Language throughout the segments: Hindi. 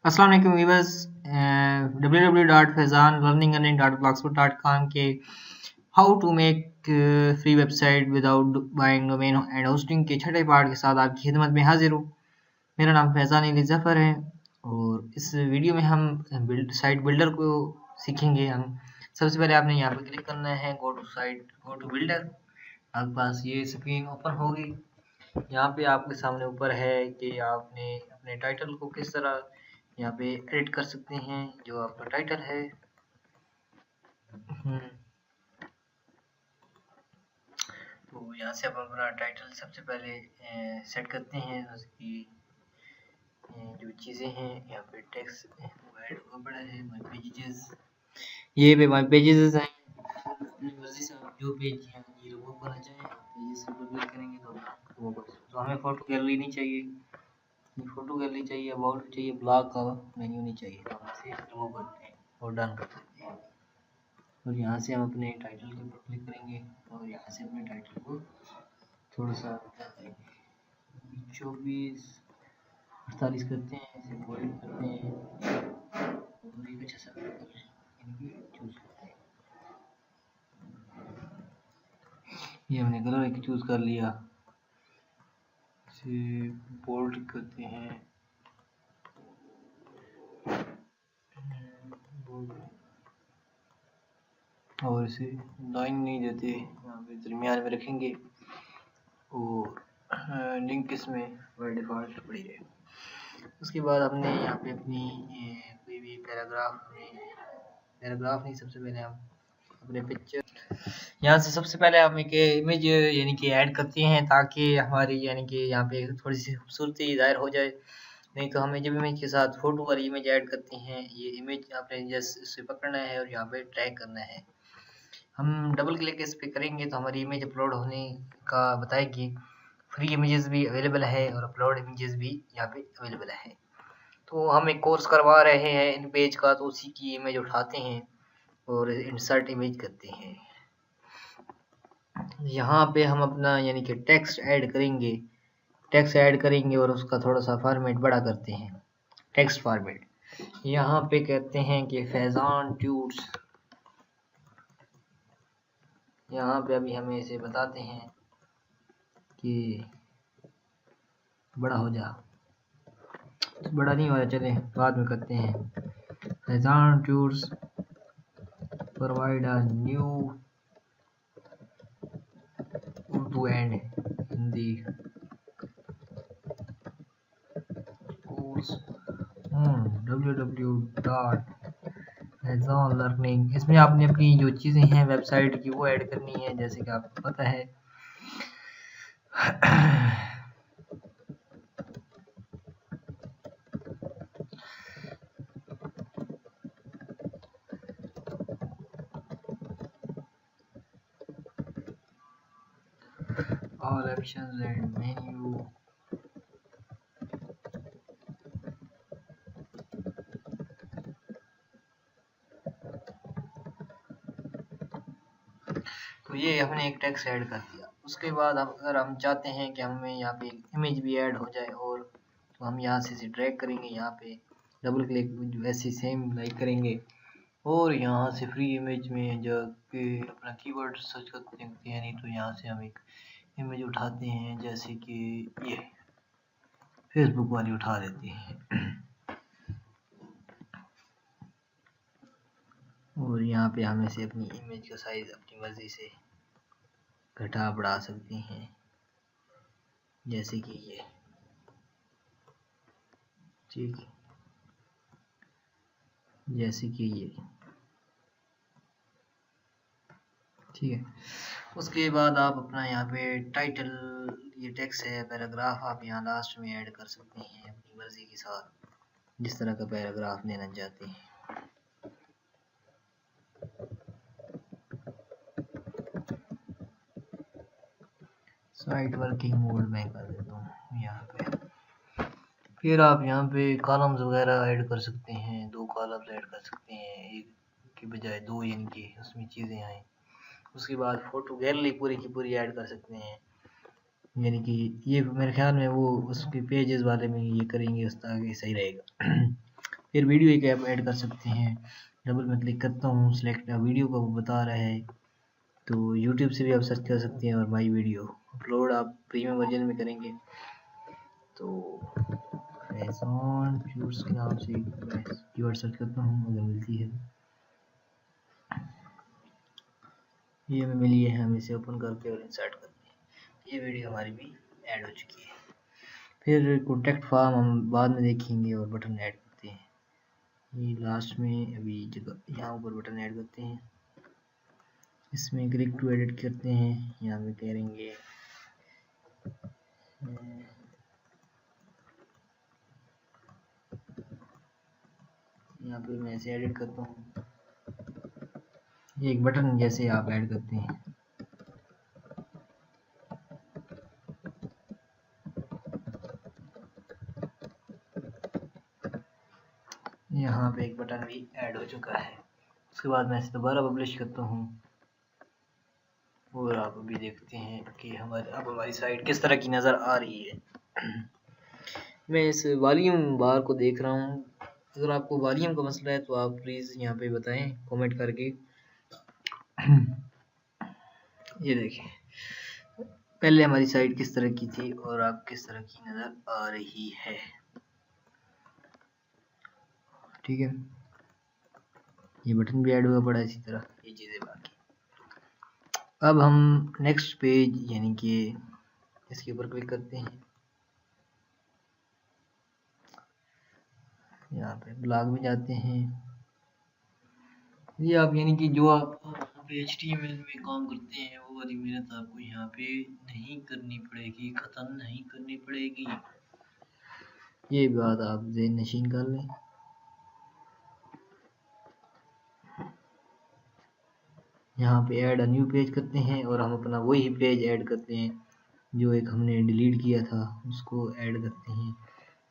अस्सलाम वालेकुम व्यूअर्स। www.faizanlearningearning.blogspot.com के how to make free website without buying domain and hosting के छठे पार्ट के साथ आपकी खिदमत में हाजिर हूँ। मेरा नाम फैज़ान अली ज़फ़र है और इस वीडियो में हम साइट बिल्डर को सीखेंगे। हम सबसे पहले आपने यहाँ पर क्लिक करना है गो टू बिल्डर। आपके पास ये स्क्रीन ओपन होगी। यहाँ पे आपके सामने ऊपर है कि आपने अपने टाइटल को किस तरह यहाँ पे एडिट कर सकते हैं। जो आपका टाइटल है तो यहाँ से आप अपना टाइटल सबसे पहले सेट करते हैं। उसकी जो चीज़ें हैं यहाँ पे टेक्स्ट ऐड हुआ पड़ा है माय पेजेस। ये पे माय पेजेस हैं। अपनी मर्जी से आप जो पेज हैं ये रिमूव करना चाहें पेजेस पर क्लिक करेंगे तो हमें फोटो गैलरी नहीं चाहिए, फोटो गैलरी चाहिए, अबाउट चाहिए, ब्लॉग का मेन्यू नहीं चाहिए। तो हम इसे रिमूव करते हैं और डन कर देते हैं। और यहाँ से हम अपने टाइटल के ऊपर क्लिक करेंगे और यहाँ से अपने टाइटल को थोड़ा सा 24-48 करते हैं, इसे बोल्ड करते हैं और एक अच्छा सा चूज करते हैं। ये हमने कलर एक चूज कर लिया, इसे बोल्ड करते हैं और इसे लाइन नहीं देते, यहाँ पे दरमियान में रखेंगे और लिंक इसमें बाय डिफ़ॉल्ट पड़ी है। उसके बाद हमने यहाँ पे अपनी कोई भी पैराग्राफ नहीं, सबसे पहले हम अपने पिक्चर यहाँ से सबसे पहले हम एक इमेज यानी कि ऐड करते हैं ताकि हमारी यानी कि यहाँ पे थोड़ी सी खूबसूरती ज़ाहिर हो जाए। नहीं तो हमें जब इमेज के साथ फोटो वाली इमेज ऐड करते हैं, ये इमेज आपने जस्ट इसे पकड़ना है और यहाँ पे ड्रैग करना है। हम डबल क्लिक इस पे करेंगे तो हमारी इमेज अपलोड होने का बताएगी। फ्री इमेजेस भी अवेलेबल है और अपलोड इमेजेस भी यहाँ पे अवेलेबल है। तो हम एक कोर्स करवा रहे हैं इन पेज का, तो उसी की इमेज उठाते हैं और इंसर्ट इमेज करते हैं। यहाँ पे हम अपना यानी कि टेक्स्ट ऐड करेंगे और उसका थोड़ा सा फॉर्मेट बड़ा करते हैं। टेक्स्ट फॉर्मेट यहाँ पे कहते हैं कि फैज़ान ट्यूट्स। यहाँ पे अभी हमें इसे बताते हैं कि बड़ा हो जा, बड़ा नहीं हो रहा, चले बाद में करते हैं। Faizan tutes provide a new Urdu and Hindi course www.फैज़ान लर्निंग। इसमें आपने अपनी जो चीज़ें हैं वेबसाइट की वो ऐड करनी है, जैसे कि आपको पता है all options and menu। तो ये हमने एक टेक्स्ट ऐड कर दिया। उसके बाद अगर हम चाहते हैं कि हमें यहाँ पे इमेज भी ऐड हो जाए और तो हम यहाँ से ड्रैग करेंगे, यहाँ पे डबल क्लिक वैसे सेम लाइक करेंगे और यहाँ से फ्री इमेज में जाके अपना कीवर्ड सर्च कर सकते हैं। नहीं तो यहाँ से हम एक इमेज उठाते हैं, जैसे कि ये फेसबुक वाली उठा देते हैं और यहाँ पे हम इसे अपनी इमेज का साइज अपनी मर्जी से घटा बढ़ा सकते हैं, जैसे कि ये ठीक, जैसे कि ये ठीक है। उसके बाद आप अपना यहाँ पे टाइटल, ये टेक्स्ट है पैराग्राफ, आप यहाँ लास्ट में ऐड कर सकते हैं अपनी मर्जी के साथ, जिस तरह का पैराग्राफ लेना चाहते हैं। साइट वर्किंग मोड में कर देता हूँ यहाँ पे। फिर आप यहाँ पे कॉलम्स वगैरह ऐड कर सकते हैं, 2 कॉलम्स ऐड कर सकते हैं, एक की बजाय 2, यानी कि उसमें चीज़ें आएँ। उसके बाद फोटो गैलरी पूरी की पूरी ऐड कर सकते हैं, यानी कि ये मेरे ख्याल में वो उसके पेजेस वाले में ये करेंगे, उस आगे सही रहेगा। फिर वीडियो एक ऐप ऐड कर सकते हैं। डबल में क्लिक करता हूँ, सिलेक्ट वीडियो का वो बता रहा है, तो यूट्यूब से भी आप सर्च कर सकते हैं। और माई वीडियो अपलोड आप प्रीमियम वर्जन में करेंगे तो अमेज़ॉन फ्यूड्स के नाम से कीवर्ड सर्च करता हूँ, अगर मिलती है। ये हमें मिली है, हम इसे ओपन करके और इंसर्ट करते हैं। ये वीडियो हमारी भी ऐड हो चुकी है। फिर कॉन्टैक्ट फॉर्म हम बाद में देखेंगे और बटन ऐड करते हैं। ये लास्ट में अभी जगह यहाँ ऊपर बटन ऐड करते हैं, इसमें क्लिक टू एडिट करते हैं। यहाँ पे करेंगे यहाँ पे मैं ऐसे एडिट करता हूँ, ये एक बटन जैसे आप ऐड करते हैं। यहाँ पे एक बटन भी ऐड हो चुका है। उसके बाद मैं इसे दोबारा पब्लिश करता हूँ और आप अभी देखते हैं कि हमारी साइट किस तरह की नज़र आ रही है। मैं इस वॉल्यूम बार को देख रहा हूँ। अगर आपको वॉल्यूम का मसला है तो आप प्लीज़ यहाँ पे बताएं कमेंट करके। ये देखें, पहले हमारी साइट किस तरह की थी और अब किस तरह की नज़र आ रही है। ठीक है, ये बटन भी ऐड हुआ पड़ा इसी तरह, ये चीज़ें बाकी। अब हम नेक्स्ट पेज यानी कि इसके ऊपर क्लिक करते हैं। यहाँ पे ब्लॉग में जाते हैं। ये आप यानी कि जो आप HTML में काम करते हैं वो वाली मेहनत आपको यहाँ पे नहीं करनी पड़ेगी, ख़त्म नहीं करनी पड़ेगी। ये बात आप ज़हन नशीन कर लें। यहाँ पे ऐड अ न्यू पेज करते हैं और हम अपना वही पेज ऐड करते हैं जो एक हमने डिलीट किया था, उसको ऐड करते हैं।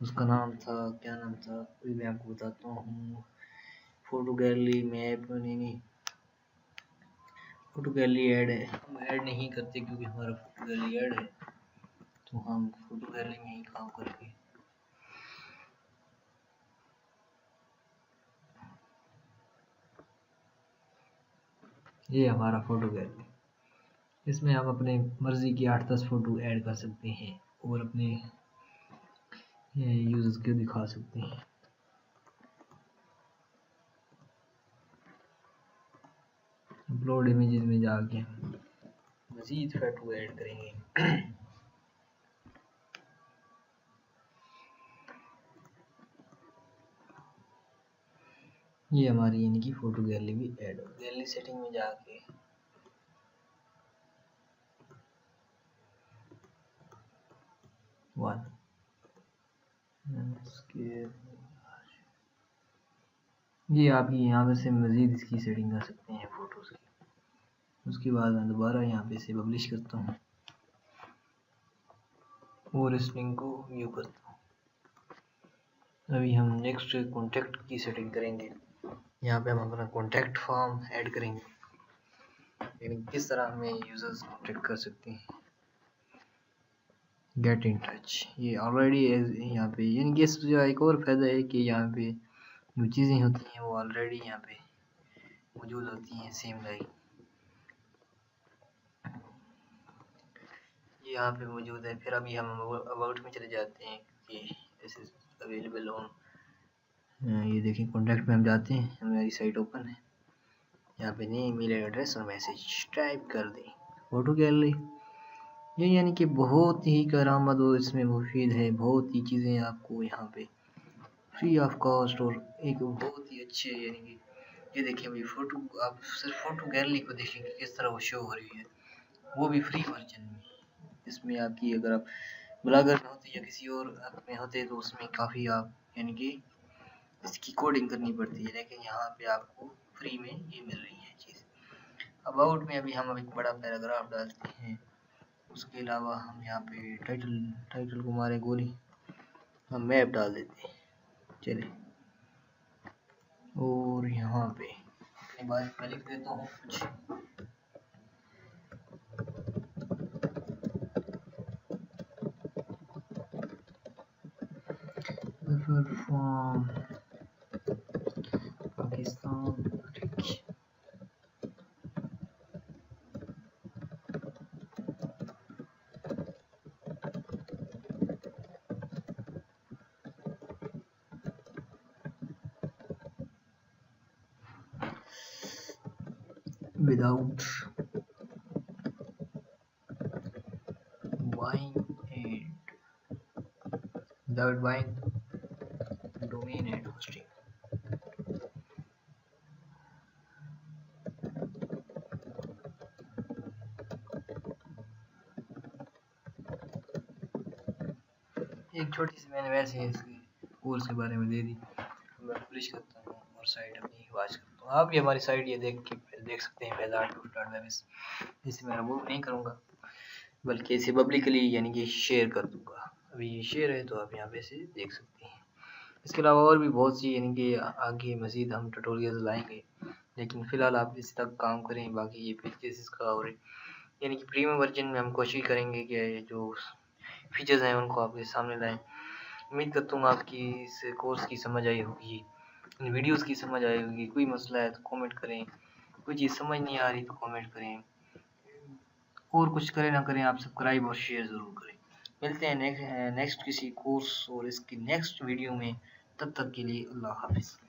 उसका नाम था, क्या नाम था अभी मैं आपको बताता हूँ। फोटो गैलरी मैप नहीं, फोटो गैलरी ऐड है। हम ऐड नहीं करते क्योंकि हमारा फोटो गैलरी ऐड है, तो हम फोटो गैलरी में ही काम करेंगे। ये हमारा फोटो गैलरी, इसमें हम अपने मर्जी की 8-10 फोटो ऐड कर सकते हैं और अपने यूजर्स को दिखा सकते हैं। अपलोड इमेजेस में जाके मज़ीद फोटो ऐड करेंगे। ये हमारी यानी कि फोटो गैलरी भी ऐड हो। गैलरी सेटिंग में जाके ये आप यहाँ पे से मज़ीद इसकी सेटिंग कर सकते हैं फ़ोटोज़ की। उसके बाद मैं दोबारा यहाँ पे से पब्लिश करता हूँ और इस लिंक को व्यू करता हूँ। अभी हम नेक्स्ट कॉन्टैक्ट की सेटिंग करेंगे। यहाँ पे हम अपना कॉन्टैक्ट फॉर्म ऐड करेंगे, यानी किस तरह हमें यूज़र्स कॉन्टैक्ट कर सकते हैं। गेट इन टच, ये ऑलरेडी यहाँ पे यानी कि इसका एक और फ़ायदा है कि यहाँ पे जो चीज़ें होती हैं वो ऑलरेडी यहाँ पे मौजूद होती हैं सेम लाइक यहाँ पे मौजूद है। फिर अभी हम अबाउट में चले जाते हैं कि दिस इज़ अवेलेबल ऑन, ये देखें कॉन्टैक्ट में हम जाते हैं, हमारी साइट ओपन है। यहाँ पे नेम, ईमेल एड्रेस और मैसेज टाइप कर दें। फोटो गैलरी ये यानी कि बहुत ही करामत और इसमें मुफीद है, बहुत ही चीज़ें आपको यहाँ पे फ्री ऑफ कॉस्ट और एक बहुत ही अच्छे यानी कि ये देखिए अभी फ़ोटो, आप सिर्फ फ़ोटो गैलरी को देखेंगे किस तरह वो शो हो रही है, वो भी फ्री वर्जन में। इसमें आपकी अगर आप ब्लॉगर में होते या किसी और ऐप में होते तो उसमें काफ़ी आप यानी कि इसकी कोडिंग करनी पड़ती है, लेकिन यहाँ पे आपको फ्री में ये मिल रही है चीज़। अबाउट में अभी हम एक बड़ा पैराग्राफ डालते हैं। उसके अलावा हम यहाँ पे टाइटल को मारे गोली, हम मैप डाल देते हैं। चलिए, और यहाँ पे अपनी बात मैं लिख देता हूँ कुछ। Form without buying domain and hosting. एक छोटी सी मैंने वैसे इसके कोर्स के बारे में दे दी, मैं पब्लिश करता हूँ और साइट अपनी वॉच करता हूँ। आप भी हमारी साइट ये देख सकते हैं fezart2.webs। इसे मैं रिमूव नहीं करूँगा बल्कि इसे पब्लिकली यानी कि शेयर कर दूँगा। अभी ये शेयर है तो आप यहाँ पे से देख सकते हैं। इसके अलावा और भी बहुत सी यानी कि आगे मज़ीद हम ट्यूटोरियल्स लाएंगे, लेकिन फ़िलहाल आप इस तक काम करें। बाकी ये फीचर्स इसका और यानी कि प्रीमियम वर्जन में हम कोशिश करेंगे कि जो फीचर्स हैं उनको आपके सामने लाएं। उम्मीद करता हूँ आपकी इस कोर्स की समझ आई होगी, इन वीडियोस की समझ आई होगी। कोई मसला है तो कमेंट करें, कोई चीज़ समझ नहीं आ रही तो कमेंट करें, और कुछ करें ना करें आप सब्सक्राइब और शेयर ज़रूर करें। मिलते हैं नेक्स्ट किसी कोर्स और इसकी नेक्स्ट वीडियो में। तब तक के लिए अल्लाह हाफिज़।